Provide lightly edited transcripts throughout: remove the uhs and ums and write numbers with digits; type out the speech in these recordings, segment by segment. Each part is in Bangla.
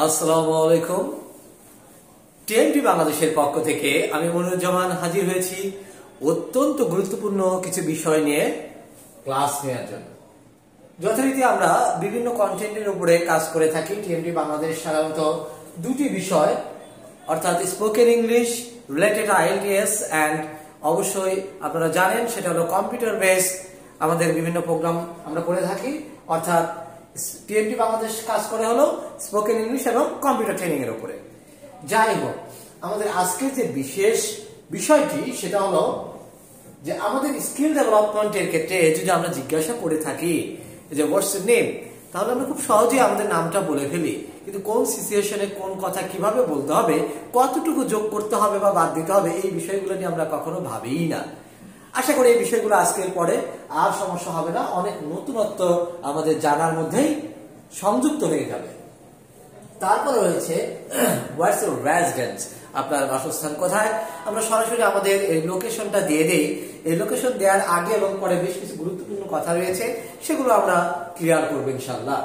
আসসালামু আলাইকুম। টিএমটি বাংলাদেশের পক্ষ থেকে আমি মনিরুজ্জামান হাজির হয়েছি অত্যন্ত গুরুত্বপূর্ণ কিছু বিষয় নিয়ে ক্লাস নেওয়ার জন্য। যথারীতি আমরা বিভিন্ন কন্টেন্টের উপরে কাজ করে থাকি। টিএমটি বাংলাদেশ সাধারণত দুটি বিষয় অর্থাৎ spoken English related IELTS and অবশ্যই আপনারা জানেন সেটা হলো কম্পিউটার বেস আমাদের বিভিন্ন প্রোগ্রাম আমরা করে থাকি। অর্থাৎ টিএমটি বাংলাদেশ কাজ করে হলো স্পোকেন ইংলিশ এবং কম্পিউটার ট্রেনিং এর উপরে। যাই হোক, আমাদের আজকের যে বিশেষ বিষয়টি সেটা হলো যে আমাদের স্কিল ডেভেলপমেন্টের ক্ষেত্রে যদি আমরা জিজ্ঞাসা করে থাকি যে হোয়াটস ইউর নেম, তাহলে আমরা খুব সহজেই আমাদের নামটা বলে ফেলি, কিন্তু কোন সিচুয়েশনে কোন কথা কিভাবে বলতে হবে, কতটুকু যোগ করতে হবে বা বাদ দিতে হবে, এই বিষয়গুলো নিয়ে আমরা কখনো ভাবিই না। আশা করি এই বিষয়গুলো আজকের পরে আর সমস্যা হবে না, অনেক নতুনত্ব আমাদের জানার মধ্যেই সংযুক্ত হয়ে যাবে। তারপরে রয়েছে হোয়াটস ইউর রেসিডেন্স, আপনার বাসস্থান কোথায়। আমরা সরাসরি আমাদের এই লোকেশনটা দিয়ে দেই। এই লোকেশন দেওয়ার আগে এবং পরে বেশ কিছু গুরুত্বপূর্ণ কথা রয়েছে, সেগুলো আমরা ক্লিয়ার করবো ইনশাআল্লাহ।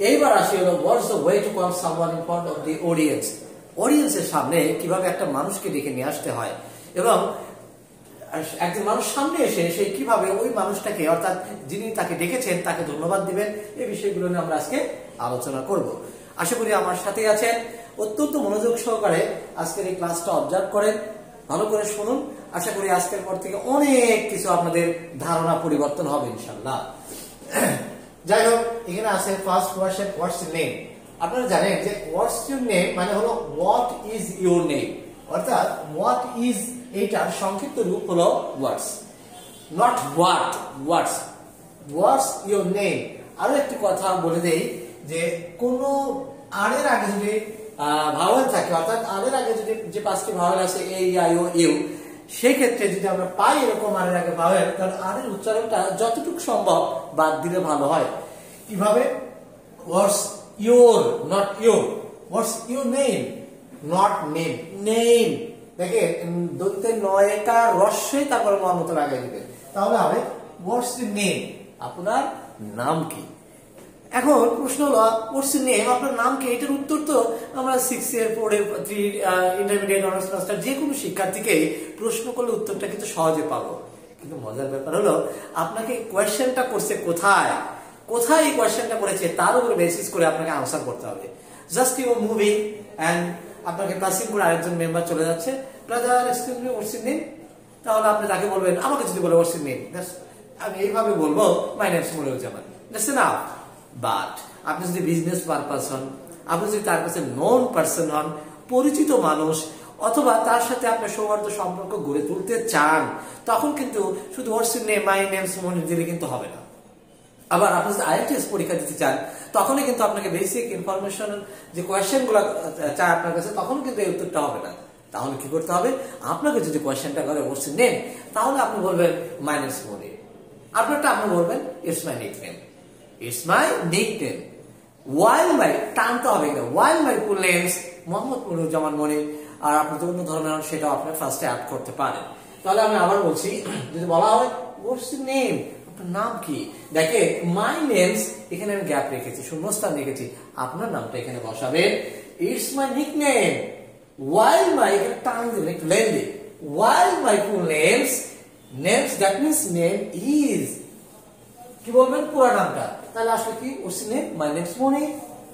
এইবার আসি হলো what's the way to call someone in front of the audience. অডিয়েন্সের সামনে কিভাবে একটা মানুষকে ডেকে নিয়ে আসতে হয় এবং একজন মানুষ সামনে এসে সে কিভাবে ওই মানুষটাকে অর্থাৎ যিনি তাকে ডেকেছেন তাকে ধন্যবাদ দিবেন, এই বিষয়গুলো নিয়ে আমরা আজকে আলোচনা করব। আশা করি আমার সাথে আছেন, অত্যন্ত মনোযোগ সহকারে আজকের এই ক্লাসটা অবজার্ভ করেন, ভালো করে শুনুন। আশা করি আজকের পর থেকে অনেক কিছু আপনাদের ধারণা পরিবর্তন হবে ইনশাআল্লাহ। যাই হোক, এখানে আছে first question what's your name. আপনারা জানেন যে হোয়াটস ইউর নেম মানে হলো হোয়াট ইজ ইউর নেম, অর্থাৎ হোয়াট ইজ এইটার সংক্ষিপ্ত রূপ হলো what's, not what, what's, what's your name. আরো একটি কথা বলে দেই যে কোন আর এর আগে যদি ভাওয়েল থাকে, অর্থাৎ আর এর আগে যদি যে পাঁচটি ভাওয়েল আছে এ আই ও ইউ, সেই ক্ষেত্রে যদি আমরা পাই এরকম আর এর আগে ভাওয়েল, তাহলে আর এর উচ্চারণটা যতটুকু সম্ভব বাদ দিলে ভালো হয়। কিভাবে? What's your, not your, what's your name, not name, name. দেখে দৈত্যের নয়টা রস্যই তারপরে মতো লাগাই দিবেন, তাহলে হবে হোয়াটস ইউর নেম, আপনার নাম কি। এখন প্রশ্ন হলো হোয়াটস ইউর নেম, আপনার নাম কি। এটার উত্তর তো আমরা 6 এর 4 এর 3 ইন্টারমিডিয়েট অনার্স মাস্টার যে কোনো শিক্ষার্থীকে প্রশ্ন করলে উত্তরটা কিন্তু সহজে পাবো। কিন্তু মজার ব্যাপার হলো আপনাকে কোয়েশ্চেনটা করছে কোথায়, কোথায় এই কোয়েশ্চেনটা করেছে তার উপরে বেসিস করে আপনাকে আনসার করতে হবে। জাস্ট ইউ মুভিং এন্ড আপনাকে পাসিং করে আরেকজন মেম্বার চলে যাচ্ছে, brother excuse me what's your name, তাহলে আপনি তাকে বলবেন, আমাকে যদি বলে হোয়াটস ইউর নেম, আমি এইভাবে বলবো মাই name is Moniruzzaman, that's enough. But আপনি যদি বিজনেস পারপাস হন, আপনি যদি তার কাছে নোন পারসন হন, পরিচিত মানুষ, অথবা তার সাথে আপনার সৌহার্দ্য সম্পর্ক গড়ে তুলতে চান, তখন কিন্তু শুধু what's your name, my name is Monir দিলে কিন্তু হবে না। আবার আপনি যদি আইএলটিএস পরীক্ষা দিতে চান, তখনই কিন্তু আপনাকে বেসিক ইনফরমেশন যে কোয়েশ্চেন গুলো চায় আপনার কাছে, তখন কিন্তু এই উত্তরটা হবে না। তাহলে কি করতে হবে? আপনাকে যদি কোয়েশ্চেনটা করে হোয়াটস ইউর নেম, তাহলে আপনি বলবেন মাই নেম ইজ মনির। আপনারটা আপনি বলবেন it's my nickname, it's my nickname. While my টানতে হবে না, while my full names Mohammad Moniruzzaman Monir. আর আপনার যে কোনো ধরনের সেটাও আপনি ফার্স্টে অ্যাড করতে পারেন। তাহলে আমি আবার বলছি, যদি বলা হয় হোয়াটস ইউর নেম, নাম কি, দেখে মাই নেমস, এখানে আমি গ্যাপ রেখেছি, শূন্যস্থান রেখেছি, আপনার নামটা এখানে বসাবেন ইটস মাই নিকনেম। ওয়াইল মাই, এখানে টান দিবেন একটু lengthy, while my full names, names that means name is, কি বলবেন পুরো নামটা, তাহলে আসলে কি what's name, my names Moni,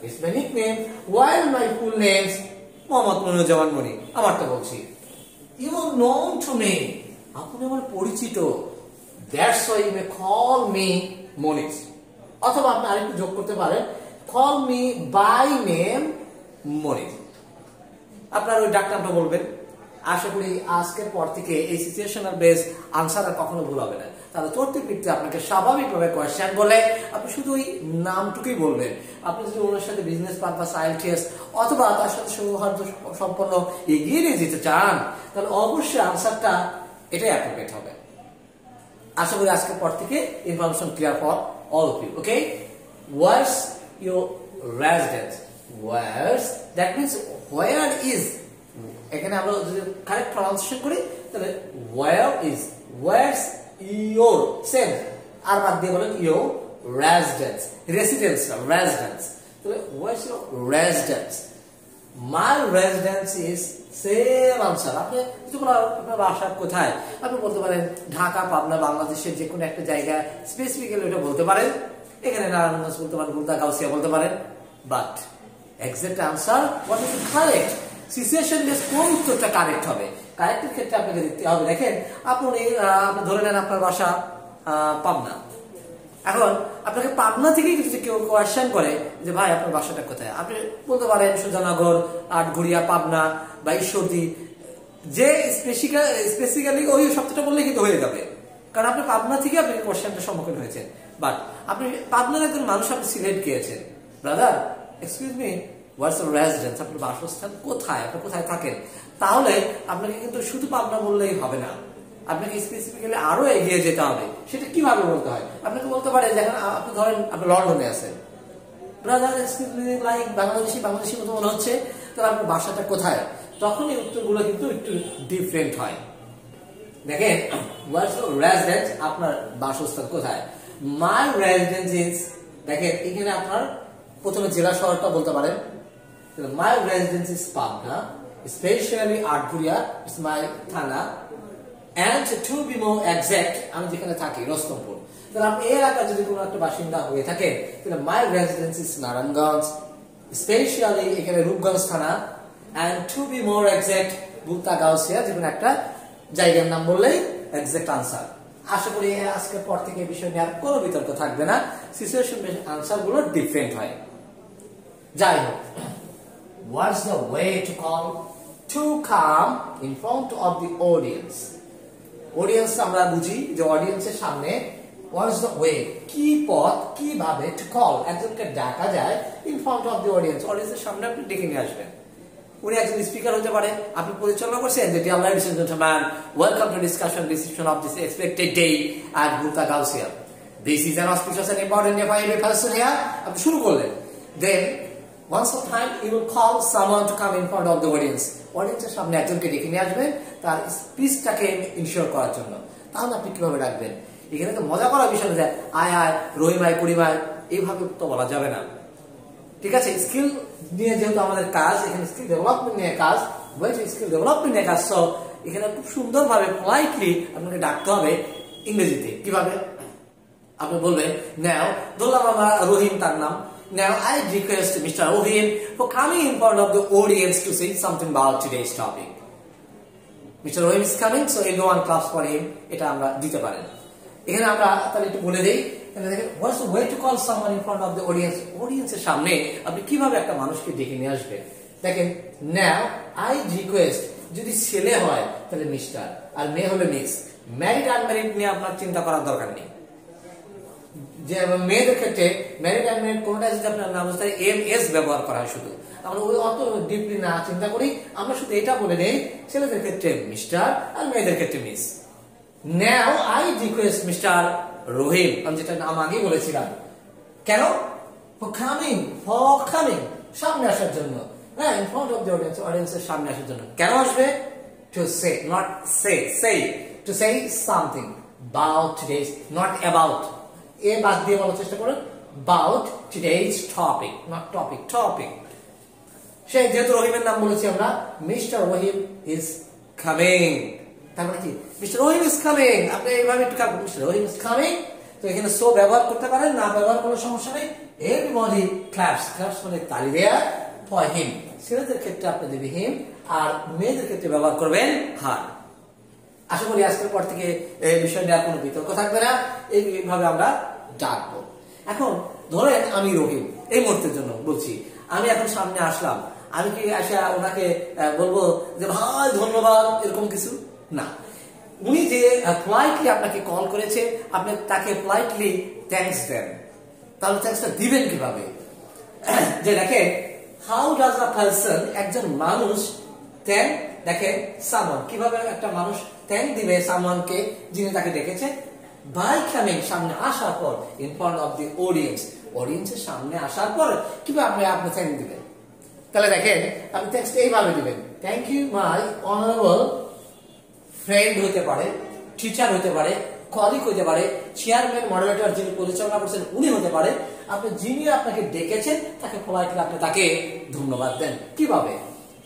it's my nickname, while my full names Mohammad Moniruzzaman Moni. আমারটা বলছি you are known to me, আপনি আমার পরিচিত, that's why you may call me Moniz। অথবা আপনি আরেকটু যোগ করতে পারেন, call me by name Moniz, আপনার ওই ডাক নামটা বলবেন। আশা করি আজকের পর থেকে এই সিচুয়েশনাল বেস আনসার আর কখনো ভুল হবে না। তাহলে চলতে ফিরতে আপনাকে স্বাভাবিকভাবে কোয়েশ্চেন বলে আপনি শুধু ওই নামটুকুই বলবেন। আপনি যদি ওনার সাথে বিজনেস পারপাস আইএলটিএস অথবা তার সাথে সৌহার্দ্য সম্পন্ন এগিয়ে নিয়ে যেতে চান, তাহলে অবশ্যই আনসারটা এটাই অ্যাপ্রোপ্রিয়েট হবে। আশা করি আজকের পর থেকে information clear for all of you. Okay, what's your residence, what's that means where is, এখানে আমরা যদি কারেক্ট প্রনাউন্সিয়েশন করি তাহলে where is, what's your, same আর বাদ দিয়ে বলেন ইউর রেসিডেন্স, রেসিডেন্স না রেসিডেন্স, তাহলে what's your residence, my residence is same answer. আপনি আপনার বাসা কোথায়, আপনি বলতে পারেন ঢাকা, পাবনা, বাংলাদেশের যে কোনো একটা জায়গা স্পেসিফিক্যালি ওটা বলতে পারেন। এখানে নারায়ণগঞ্জ বলতে পারেন, ভুলতা, গাউসিয়া বলতে পারেন। But exact answer what is correct, situation base কোন উত্তরটা কারেক্ট হবে, কারেক্টের ক্ষেত্রে আপনাকে দেখতে হবে। দেখেন আপনি ধরে নেন আপনার বাসা পাবনা। এখন আপনাকে পাবনা থেকে যদি কেউ কোয়েশ্চেন করে যে ভাই আপনার বাসাটা কোথায়, আপনি বলতে পারেন সুজানগর, আটঘরিয়া, পাবনা বা ঈশ্বরদী, যে স্পেসিফিক্যালি ওই শব্দটা বললে কিন্তু হয়ে যাবে, কারণ আপনি পাবনা থেকে আপনি কোয়েশ্চেনটার সম্মুখীন হয়েছেন। বাট আপনি পাবনার একজন মানুষ, আপনি সিলেট গিয়েছেন, brother excuse me what's your residence, আপনার বাসস্থান কোথায়, আপনি কোথায় থাকেন, তাহলে আপনাকে কিন্তু শুধু পাবনা বললেই হবে না, আপনাকে স্পেসিফিক্যালি আরো এগিয়ে যেতে হবে। সেটা কিভাবে বলতে হয়, আপনাকে বলতে পারে দেখেন আপনি ধরেন আপনি লন্ডনে আছেন, brother excuse me like Bangladeshi মতো মনে হচ্ছে, তাহলে আপনার বাসাটা কোথায়, তখন এই উত্তরগুলো কিন্তু একটু ডিফারেন্ট হয়। দেখেন হোয়াটস ইউর রেসিডেন্স, আপনার বাসস্থান কোথায়। মাই রেসিডেন্স ইজ, দেখেন এখানে আপনার প্রথমে জেলা শহরটা বলতে পারেন। My residence is Pabna, specially Atgharia is my thana, and to be more exact আমি যেখানে থাকি রস্তমপুর। তাহলে আপনি এই এলাকার যদি কোনো একটা বাসিন্দা হয়ে থাকেন, তাহলে মাই রেসিডেন্স ইজ নারায়ণগঞ্জ, স্পেশালি এখানে রূপগঞ্জ থানা, and to be more exact Bhulta, Gausia, যে কোনো একটা জায়গার নাম বললেই এক্সাক্ট আনসার। আশা করি আজকের পর থেকে এই বিষয় নিয়ে আর কোনো বিতর্ক থাকবে না, সিচুয়েশন বেস আনসার গুলো ডিফারেন্ট হয়। যাই হোক, what's the way to call to come in front of the audience? Audience আমরা বুঝি যে অডিয়েন্সের সামনে হোয়াটস দ্য ওয়ে, কি পথ, কিভাবে টু কল, একজনকে ডাকা যায় in front of the audience, অডিয়েন্সের সামনে আপনি ডেকে নিয়ে আসবেন। উনি একজন স্পিকার হতে পারে, আপনি পরিচালনা করছেন যে dear ladies and gentleman, welcome to discussion decision of this expected day at Bhulta, Gausia, this is an auspicious and important day for every person here. আপনি শুরু করলেন, দেন once of time you will call someone to come in front of the audience, অডিয়েন্সের সামনে একজনকে ডেকে নিয়ে আসবেন তার স্পিচটাকে ইনশিওর করার জন্য। তাহলে আপনি কিভাবে ডাকবেন, এখানে তো মজা করার বিষয় না, আয় আয়, রহিমায়, কুড়িমায়, এইভাবে তো বলা যাবে না। ঠিক আছে, স্কিল নিয়ে যেহেতু আমাদের কাজ, এখানে স্কিল ডেভেলপমেন্ট নিয়ে কাজ, বলছে স্কিল ডেভেলপমেন্ট নিয়ে কাজ, সো এখানে খুব সুন্দরভাবে পোলাইটলি আপনাকে ডাকতে হবে ইংরেজিতে। কিভাবে আপনি বলবেন, নাও ধরলাম আমরা রহিম তার নাম, now I request Mr. Rohim for coming in front of the audience to say something about today's topic. Mr. Rohim is coming, so everyone claps for him. এটা আমরা দিতে পারেন। এখানে আমরা তাহলে একটু বলে দেই, তাহলে দেখেন what's the way to call someone in front of the audience, অডিয়েন্সের সামনে আপনি কিভাবে একটা মানুষকে ডেকে নিয়ে আসবেন। দেখেন now I request, যদি ছেলে হয় তাহলে মিস্টার, আর মেয়ে হলে মিস। ম্যারিড আনম্যারিড নিয়ে আপনার চিন্তা করার দরকার নেই। যে মেয়েদের ক্ষেত্রে ম্যারিড আনম্যারিড কোনটা যদি আপনার নাম হচ্ছে MS ব্যবহার করা হয়, শুধু আমরা ওই অত ডিপলি না চিন্তা করি, আমরা শুধু এটা বলে নেই ছেলেদের ক্ষেত্রে মিস্টার আর মেয়েদের ক্ষেত্রে miss. Now I request mister Rahim, আমি যেটা নাম আগেই বলেছিলাম, কেন ফর কামিং সামনে আসার জন্য, হ্যাঁ in front of the audience, অডিয়েন্সের সামনে আসার জন্য। কেন আসবে, to say, not say, to say something about today's, not about, এ বাদ দিয়ে বলার চেষ্টা করুন, about today's topic, not topic। সে যেহেতু রহিমের নাম বলেছি আমরা, মিস্টার রহিম ইজ কামিং, তার মানে কি মিস্টার রহিম ইজ কামিং, আপনি এইভাবে একটু মিস্টার রহিম ইজ কামিং, তো এখানে সো ব্যবহার করতে পারেন, না ব্যবহার কোনো সমস্যা নেই। এভরিবডি ক্ল্যাপস মানে তালি দেয়া ফর হিম, ছেলেদের ক্ষেত্রে আপনি দেবেন হিম, আর মেয়েদের ক্ষেত্রে ব্যবহার করবেন হার। আশা করি আজকের পর থেকে এই বিষয় নিয়ে আর কোনো বিতর্ক থাকবে না, এইভাবে আমরা ডাকবো। এখন ধরেন আমি রহিম, এই মুহূর্তের জন্য বলছি, আমি এখন সামনে আসলাম, আমি কি আসা ওনাকে বলবো যে ভাই ধন্যবাদ, এরকম কিছু না। উনি যে পোলাইটলি আপনাকে কল করেছে, আপনি তাকে পোলাইটলি থ্যাঙ্কস দেন। তাহলে থ্যাঙ্কসটা দিবেন কিভাবে, যে দেখেন হাউ ডাজ আ পারসন, একজন মানুষ থ্যাঙ্ক, দেখেন সামওয়ান, কিভাবে একটা মানুষ থ্যাঙ্ক দিবে সামওয়ানকে যিনি তাকে ডেকেছে, বাই কামিং, সামনে আসার পর, in front of the audience, অডিয়েন্সের সামনে আসার পর কিভাবে আপনি থ্যাঙ্ক দিবেন। তাহলে দেখেন আপনি থ্যাঙ্কসটা এইভাবে দিবেন, thank you my honourable friend, হতে পারে টিচার, হতে পারে কলিগ, হতে পারে চেয়ারম্যান, মডারেটর যিনি পরিচালনা করছেন উনি হতে পারে, আপনি যিনি আপনাকে ডেকেছেন তাকে পোলাইটলি আপনি তাকে ধন্যবাদ দেন। কিভাবে,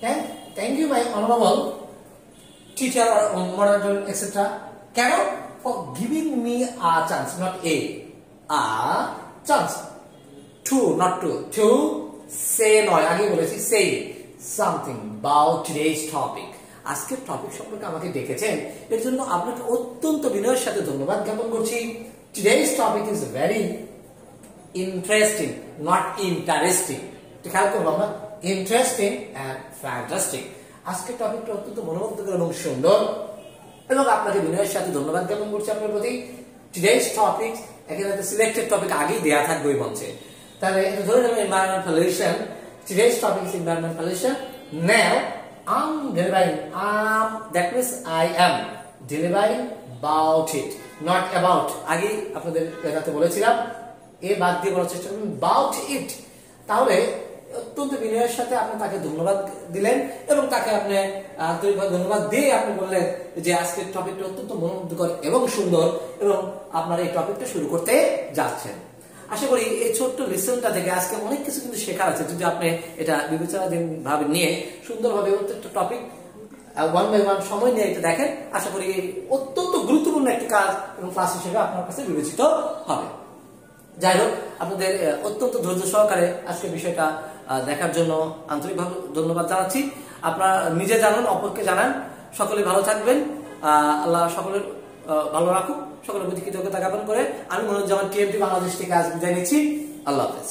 Thank you, my honorable teacher or moderator, etc. For giving me a chance, not a chance to, not to say নয়, আগে বলেছি say something about today's topic. আজকের টপিক সম্পর্কে আমাকে ডেকেছেন, এর জন্য আপনাকে অত্যন্ত বিনয়ের সাথে ধন্যবাদ জ্ঞাপন করছি। Today's topic is very interesting, not interesting. খেয়াল করবো আমরা, ইন্টারেস্টিং এন্ড ফ্যান্টাস্টিক। আজকের টপিকটা অত্যন্ত মনোমুগ্ধকর এবং সুন্দর, এবং আপনাকে বিনয়ের সাথে ধন্যবাদ জ্ঞাপন করছি আপনার প্রতি। Today's topic এখানে একটা সিলেক্টেড টপিক আগেই দেয়া থাকবে ওই মঞ্চে, তাহলে এটা ধরে নেবেন environment pollution. Today's topic is environment pollution. Now I'm delivering, that means I am delivering about it, not about. আগে আপনাদের দেখাতে বলেছিলাম এ বাদ দিয়ে বলার চেষ্টা করুন about it। তাহলে অত্যন্ত বিনয়ের সাথে আপনি তাকে ধন্যবাদ দিলেন, এবং তাকে আপনি আন্তরিকভাবে ধন্যবাদ দিয়ে আপনি বললেন যে আজকের টপিকটা অত্যন্ত মনোমুগ্ধকর এবং সুন্দর, এবং আপনার এই টপিকটা শুরু করতে যাচ্ছেন। আশা করি এই ছোট্ট লিসনটা থেকে আজকে অনেক কিছু কিন্তু শেখার আছে, যদি আপনি এটা বিবেচনাধীন ভাবে নিয়ে সুন্দরভাবে প্রত্যেকটা টপিক ওয়ান বাই ওয়ান সময় নিয়ে এটা দেখেন। আশা করি অত্যন্ত গুরুত্বপূর্ণ একটি কাজ এবং ক্লাস হিসেবে আপনার কাছে বিবেচিত হবে। যাই হোক, আপনাদের অত্যন্ত ধৈর্য সহকারে আজকের বিষয়টা দেখার জন্য আন্তরিকভাবে ধন্যবাদ জানাচ্ছি। আপনারা নিজে জানুন, অপরকে জানান। সকলে ভালো থাকবেন, আল্লাহ সকলের ভালো রাখুন। সকলের প্রতি কৃতজ্ঞতা জ্ঞাপন করে আমি মনোজ জামান TMT বাংলাদেশ থেকে আজ বিদায় নিচ্ছি। আল্লাহ হাফেজ।